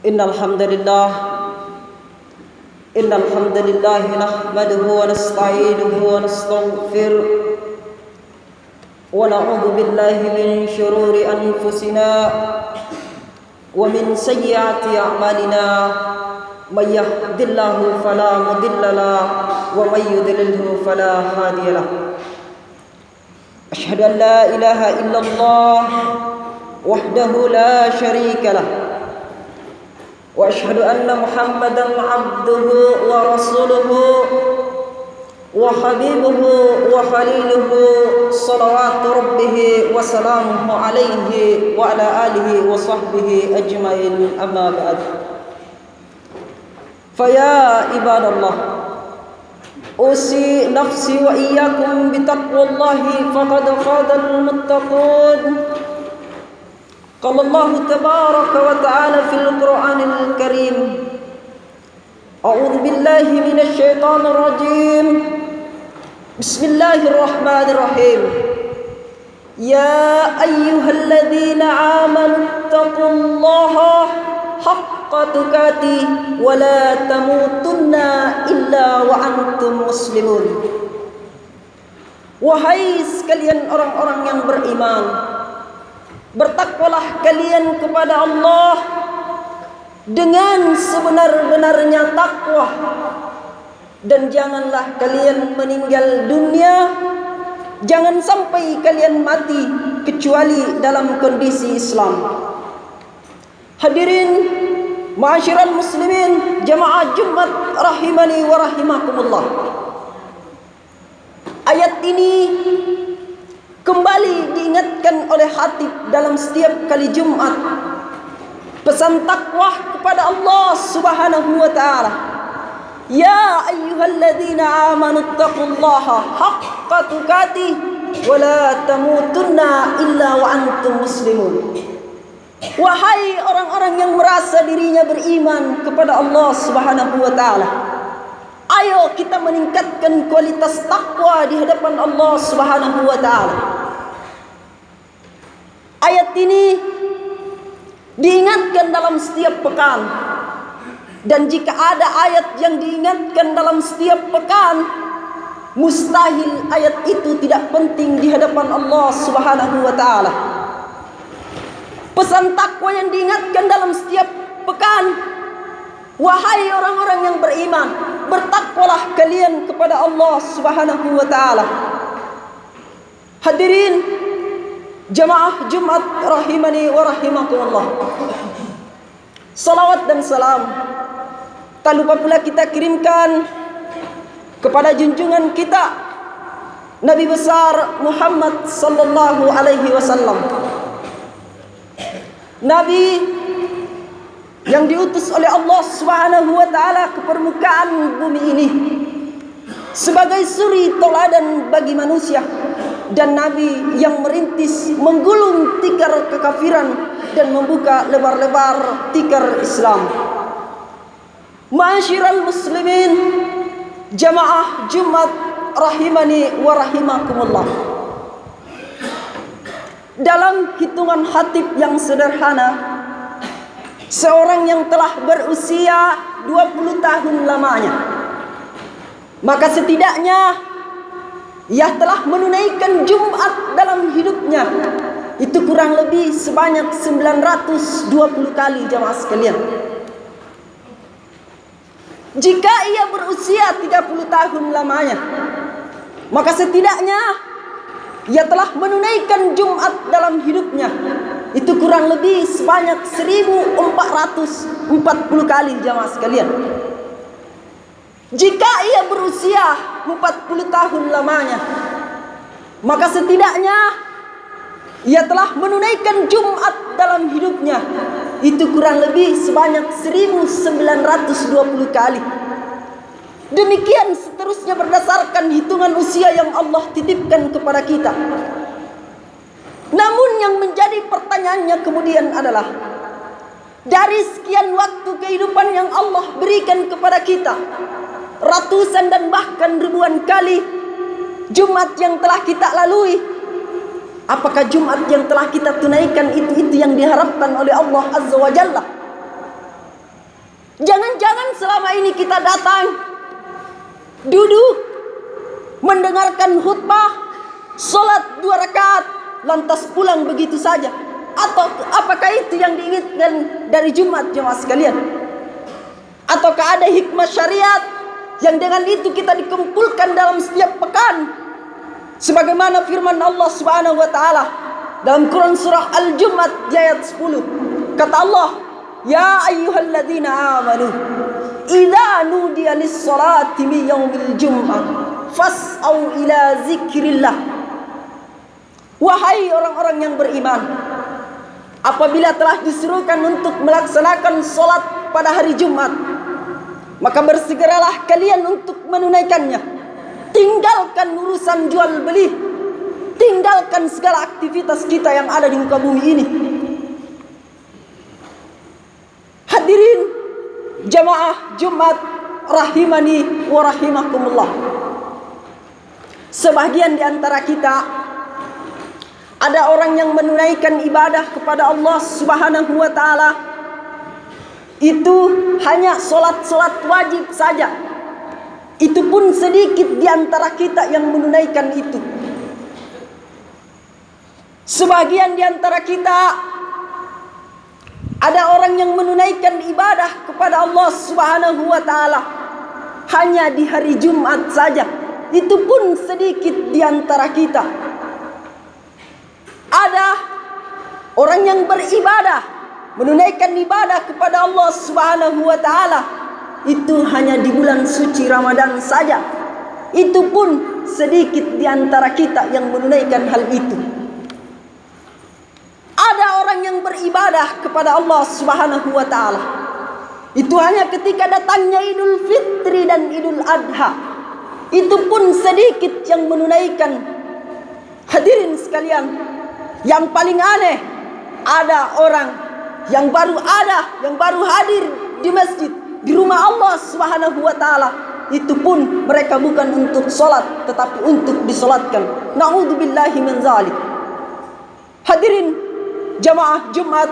إن الحمد لله نحمده ونستعينه ونستغفره ونعوذ بالله من شرور أنفسنا ومن سيئات أعمالنا من يهد الله فلا مضل له ومن يضلله فلا هادي له أشهد أن لا إله إلا الله وحده لا شريك له وأشهد أن محمدا عبده ورسوله وحبيبه وخليله صلوات ربه وسلامه عليه وعلى آله وصحبه أجمعين أما بعد فيا عباد الله أوصي نفسي وإياكم بتقوى الله فقد فاز المتقون قال الله تبارك وتعالى في القرآن الكريم أعوذ بالله من الشيطان الرجيم بسم الله الرحمن الرحيم يا أيها الذين آمنوا اتقوا الله حق تقاته ولا تموتن إلا وأنتم مسلمون. Wahai sekalian orang-orang yang beriman, bertakwalah kalian kepada Allah dengan sebenar-benarnya takwa, dan janganlah kalian meninggal dunia, jangan sampai kalian mati kecuali dalam kondisi Islam. Hadirin ma'asyiral muslimin jamaah Jumat rahimani wa rahimakumullah. Ayat ini kembali diingatkan oleh khatib dalam setiap kali Jumat. Pesan takwa kepada Allah Subhanahu wa taala. Ya ayyuhalladzina amanu taqullaha haqqa tuqatih wa la tamutunna illa wa antum muslimun. Wahai orang-orang yang merasa dirinya beriman kepada Allah Subhanahu wa taala, ayo kita meningkatkan kualitas takwa di hadapan Allah Subhanahu wa taala. Ayat ini diingatkan dalam setiap pekan, dan jika ada ayat yang diingatkan dalam setiap pekan, mustahil ayat itu tidak penting di hadapan Allah Subhanahu wa taala. Pesan takwa yang diingatkan dalam setiap pekan, wahai orang-orang yang beriman, bertakwalah kalian kepada Allah Subhanahu wa taala. Hadirin jamaah Jumat rahimani wa rahimakumullah. Salawat dan salam tak lupa pula kita kirimkan kepada junjungan kita Nabi besar Muhammad sallallahu alaihi wasallam, Nabi yang diutus oleh Allah Subhanahu wa taala ke permukaan bumi ini sebagai suri tauladan bagi manusia, dan Nabi yang merintis menggulung tikar kekafiran dan membuka lebar-lebar tikar Islam. Ma'asyiral muslimin jamaah Jumat rahimani wa rahimakumullah. Dalam hitungan khatib yang sederhana, seorang yang telah berusia 20 tahun lamanya, maka setidaknya ia telah menunaikan Jumat dalam hidupnya. Itu kurang lebih sebanyak 920 kali jamaah sekalian. Jika ia berusia 30 tahun lamanya, maka setidaknya ia telah menunaikan Jumat dalam hidupnya. Itu kurang lebih sebanyak 1440 kali jamaah sekalian. Jika ia berusia 40 tahun lamanya, maka setidaknya ia telah menunaikan Jumat dalam hidupnya. Itu kurang lebih sebanyak 1920 kali. Demikian seterusnya berdasarkan hitungan usia yang Allah titipkan kepada kita. Namun yang menjadi pertanyaannya kemudian adalah, dari sekian waktu kehidupan yang Allah berikan kepada kita, ratusan dan bahkan ribuan kali Jumat yang telah kita lalui, apakah Jumat yang telah kita tunaikan itu yang diharapkan oleh Allah Azza wa Jalla? Jangan-jangan selama ini kita datang, duduk, mendengarkan khutbah, sholat 2 rakaat, lantas pulang begitu saja. Atau apakah itu yang diinginkan dari Jumat, jemaah sekalian? Ataukah ada hikmah syariat yang dengan itu kita dikumpulkan dalam setiap pekan? Sebagaimana firman Allah Subhanahu wa taala dalam Quran surah Al-Jumu'ah di ayat 10. Kata Allah, "Ya ayyuhalladzina amanu, idza nudiya lis-salati min yaumil jum'ah, fas'au ila zikrillah." Wahai orang-orang yang beriman, apabila telah disuruhkan untuk melaksanakan salat pada hari Jumat, maka bersegeralah kalian untuk menunaikannya. Tinggalkan urusan jual beli, tinggalkan segala aktivitas kita yang ada di muka bumi ini. Hadirin jamaah Jumat rahimani wa rahimakumullah. Sebagian di antara kita ada orang yang menunaikan ibadah kepada Allah Subhanahu wa taala itu hanya solat-solat wajib saja. Itu pun sedikit di antara kita yang menunaikan itu. Sebagian di antara kita ada orang yang menunaikan ibadah kepada Allah Subhanahu wa taala hanya di hari Jumat saja. Itu pun sedikit di antara kita. Ada orang yang beribadah, menunaikan ibadah kepada Allah Subhanahu wa taala itu hanya di bulan suci Ramadan saja. Itu pun sedikit di antara kita yang menunaikan hal itu. Ada orang yang beribadah kepada Allah Subhanahu wa taala itu hanya ketika datangnya Idul Fitri dan Idul Adha. Itu pun sedikit yang menunaikan. Hadirin sekalian, yang paling aneh, ada orang yang baru hadir di masjid, di rumah Allah Subhanahu wa taala. Itu pun mereka bukan untuk sholat, tetapi untuk disolatkan. Na'udzubillahi min zalik. Hadirin jamaah Jumat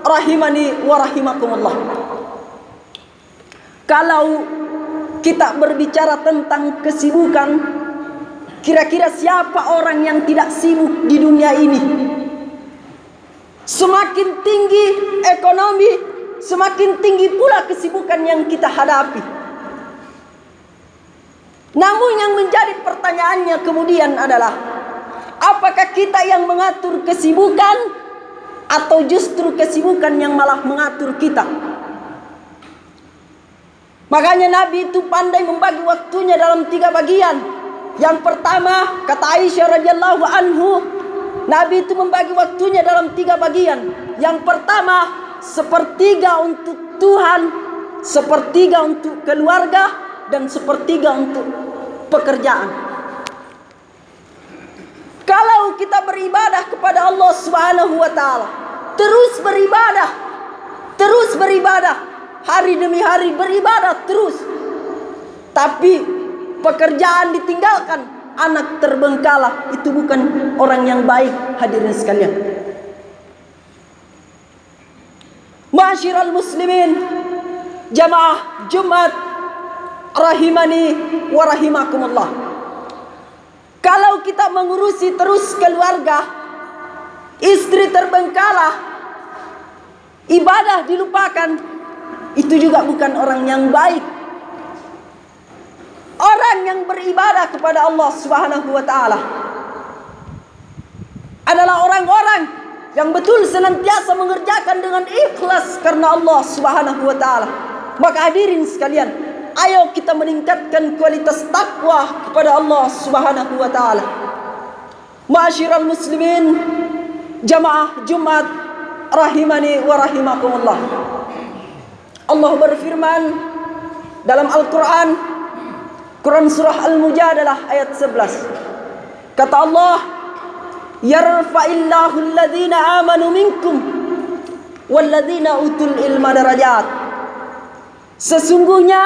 rahimani wa rahimakumullah. Kalau kita berbicara tentang kesibukan, kira-kira siapa orang yang tidak sibuk di dunia ini? Semakin tinggi ekonomi, semakin tinggi pula kesibukan yang kita hadapi. Namun yang menjadi pertanyaannya kemudian adalah, apakah kita yang mengatur kesibukan atau justru kesibukan yang malah mengatur kita? Makanya Nabi itu pandai membagi waktunya dalam 3 bagian. Yang pertama, kata Aisyah radhiyallahu anhu, Nabi itu membagi waktunya dalam 3 bagian. Yang pertama, 1/3 untuk Tuhan, 1/3 untuk keluarga, dan 1/3 untuk pekerjaan. Kalau kita beribadah kepada Allah Subhanahu wa taala, terus beribadah, hari demi hari beribadah terus, tapi pekerjaan ditinggalkan, anak terbengkalai, itu bukan orang yang baik. Hadirin sekalian, ma'asyiral muslimin, jamaah Jumat rahimani wa rahimakumullah. Kalau kita mengurusi terus keluarga, istri terbengkalai, ibadah dilupakan, itu juga bukan orang yang baik. Orang yang beribadah kepada Allah Subhanahu wa taala adalah orang-orang yang betul senantiasa mengerjakan dengan ikhlas karena Allah Subhanahu wa taala. Maka hadirin sekalian, ayo kita meningkatkan kualitas takwa kepada Allah Subhanahu wa taala. Ma'asyiral muslimin, jamaah Jumat rahimani wa rahimakumullah. Allah berfirman dalam Al-Quran, Quran surah Al-Mujadalah ayat 11. Kata Allah, "Yarfa'illahu alladhina amanu minkum walladhina utul ilma darajat." Sesungguhnya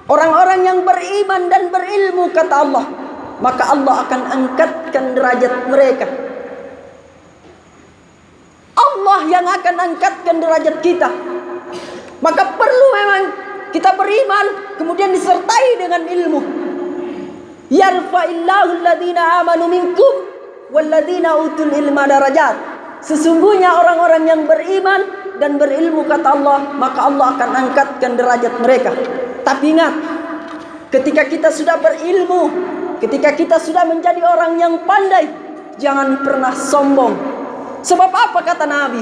orang-orang yang beriman dan berilmu, kata Allah, maka Allah akan angkatkan derajat mereka. Allah yang akan angkatkan derajat kita. Maka perlu memang kita beriman kemudian disertai dengan ilmu. Yarfa'illahu alladhina amanu minkum walladhina utul ilma darajat. Sesungguhnya orang-orang yang beriman dan berilmu, kata Allah, maka Allah akan angkatkan derajat mereka. Tapi ingat, ketika kita sudah berilmu, ketika kita sudah menjadi orang yang pandai, jangan pernah sombong. Sebab apa kata Nabi?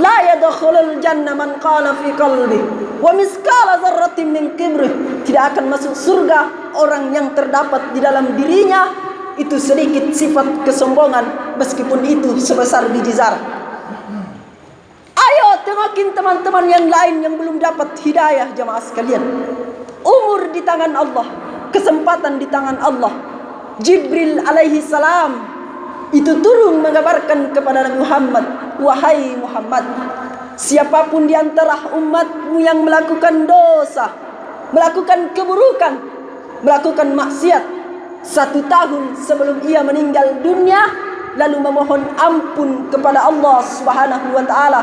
La yadkhulul jannah man qala fi qalbi wa miskala dzarratin min kibri. Tidak akan masuk surga orang yang terdapat di dalam dirinya itu sedikit sifat kesombongan, meskipun itu sebesar biji zarah. Ayo tengokin teman-teman yang lain yang belum dapat hidayah, jamaah sekalian. Umur di tangan Allah, kesempatan di tangan Allah. Jibril alaihi salam itu turun mengabarkan kepada Nabi Muhammad, wahai Muhammad, siapapun di antara umatmu yang melakukan dosa, melakukan keburukan, melakukan maksiat 1 tahun sebelum ia meninggal dunia, lalu memohon ampun kepada Allah Subhanahu wa taala,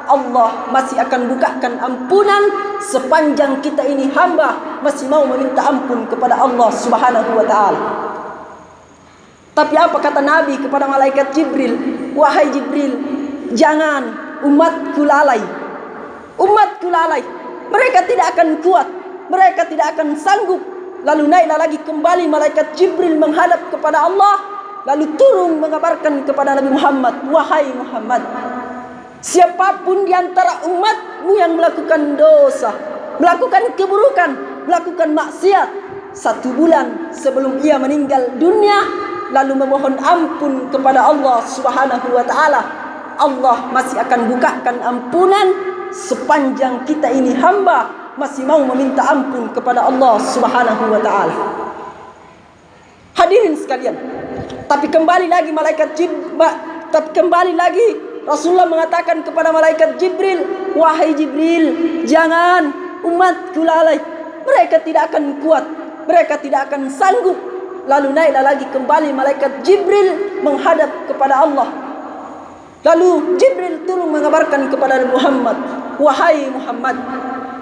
Allah masih akan bukakan ampunan sepanjang kita ini hamba masih mau meminta ampun kepada Allah Subhanahu wa taala. Tapi apa kata Nabi kepada malaikat Jibril? Wahai Jibril, jangan umatku lalai. Umatku lalai. Mereka tidak akan kuat, mereka tidak akan sanggup. Lalu naiklah lagi kembali malaikat Jibril menghadap kepada Allah, lalu turun mengabarkan kepada Nabi Muhammad, wahai Muhammad, siapapun di antara umatmu yang melakukan dosa, melakukan keburukan, melakukan maksiat 1 bulan sebelum ia meninggal dunia, lalu memohon ampun kepada Allah Subhanahu wa taala, Allah masih akan bukakan ampunan sepanjang kita ini hamba masih mau meminta ampun kepada Allah Subhanahu wa taala. Hadirin sekalian, tapi kembali lagi Rasulullah mengatakan kepada malaikat Jibril, wahai Jibril, jangan umatku lalai. Mereka tidak akan kuat, mereka tidak akan sanggup. Lalu naiklah lagi kembali malaikat Jibril menghadap kepada Allah. Lalu Jibril turun mengabarkan kepada Muhammad, wahai Muhammad,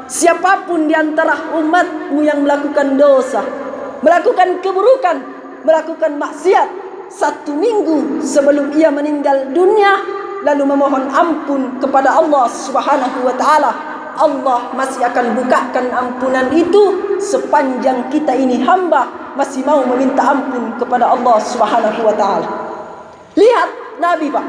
siapapun di antara umatmu yang melakukan dosa, melakukan keburukan, melakukan maksiat 1 minggu sebelum ia meninggal dunia, lalu memohon ampun kepada Allah Subhanahu wa taala, Allah masih akan bukakan ampunan itu sepanjang kita ini hamba masih mau meminta ampun kepada Allah Subhanahu wa taala. Lihat Nabi, Pak,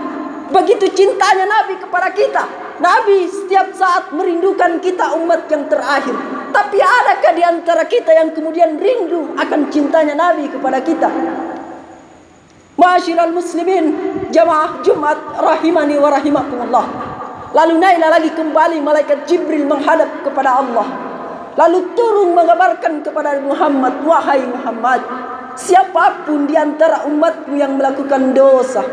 begitu cintanya Nabi kepada kita. Nabi setiap saat merindukan kita umat yang terakhir. Tapi adakah di antara kita yang kemudian rindu akan cintanya Nabi kepada kita? Ma'asyiral muslimin, jamaah Jumat rahimani wa rahimakumullah. Lalu naiklah lagi kembali malaikat Jibril menghadap kepada Allah. Lalu turun mengabarkan kepada Muhammad, wahai Muhammad, siapapun di antara umatmu yang melakukan dosa,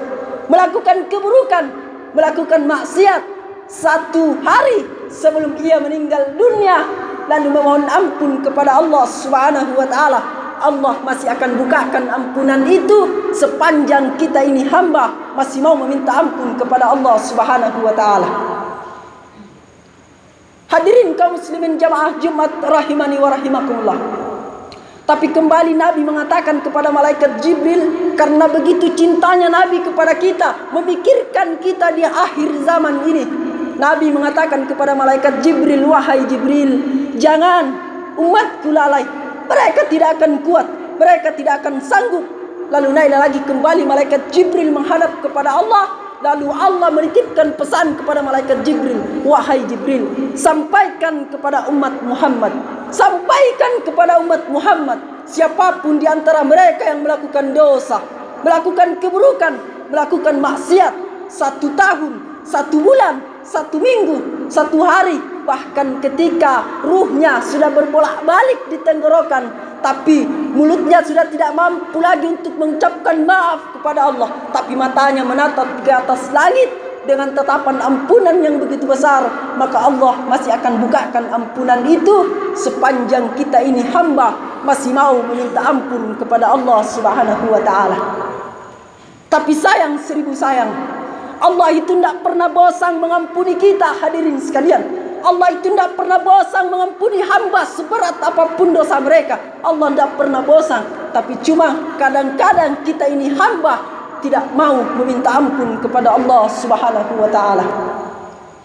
melakukan keburukan, melakukan maksiat 1 hari sebelum ia meninggal dunia, lalu memohon ampun kepada Allah Subhanahu wa taala, Allah masih akan bukakan ampunan itu sepanjang kita ini hamba masih mau meminta ampun kepada Allah Subhanahu wa taala. Hadirin kaum muslimin jamaah Jumat rahimani wa rahimakumullah. Tapi kembali Nabi mengatakan kepada malaikat Jibril, karena begitu cintanya Nabi kepada kita, memikirkan kita di akhir zaman ini, Nabi mengatakan kepada malaikat Jibril, wahai Jibril, jangan umatku lalai. Mereka tidak akan kuat, mereka tidak akan sanggup. Lalu naiklah lagi kembali malaikat Jibril menghadap kepada Allah. Lalu Allah menitipkan pesan kepada malaikat Jibril, wahai Jibril, sampaikan kepada umat Muhammad, sampaikan kepada umat Muhammad, siapapun di antara mereka yang melakukan dosa, melakukan keburukan, melakukan maksiat 1 tahun, 1 bulan, 1 minggu, 1 hari, bahkan ketika ruhnya sudah berbolak-balik di tenggorokan, tapi mulutnya sudah tidak mampu lagi untuk mengucapkan maaf kepada Allah, tapi matanya menatap ke atas langit dengan tatapan ampunan yang begitu besar, maka Allah masih akan bukakan ampunan itu sepanjang kita ini hamba masih mau meminta ampun kepada Allah Subhanahu wa taala. Tapi sayang, 1000 sayang, Allah itu tidak pernah bosan mengampuni kita. Hadirin sekalian, Allah itu tidak pernah bosan mengampuni hamba seberat apapun dosa mereka. Allah tidak pernah bosan. Tapi cuma kadang-kadang kita ini hamba tidak mau meminta ampun kepada Allah Subhanahu wa taala.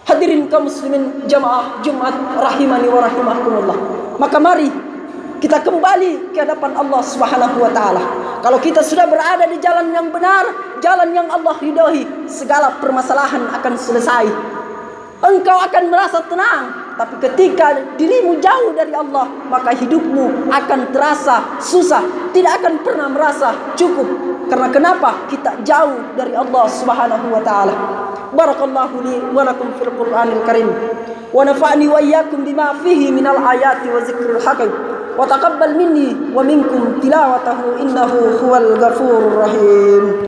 Hadirin kaum muslimin jamaah Jumat rahimani wa rahimakumullah. Maka mari kita kembali ke hadapan Allah Subhanahu wa taala. Kalau kita sudah berada di jalan yang benar, jalan yang Allah ridhoi, segala permasalahan akan selesai. Engkau akan merasa tenang. Tapi ketika dirimu jauh dari Allah, maka hidupmu akan terasa susah, tidak akan pernah merasa cukup. Karena kenapa? Kita jauh dari Allah Subhanahu wa taala. Barakallahu li wa lakum fil Qur'anil Karim. Wa nafa'ni wa iyyakum bima fihi minal ayati wa zikril hakim. Wa taqabbal minni wa minkum tilawatahu innahu huwal ghafurur rahim.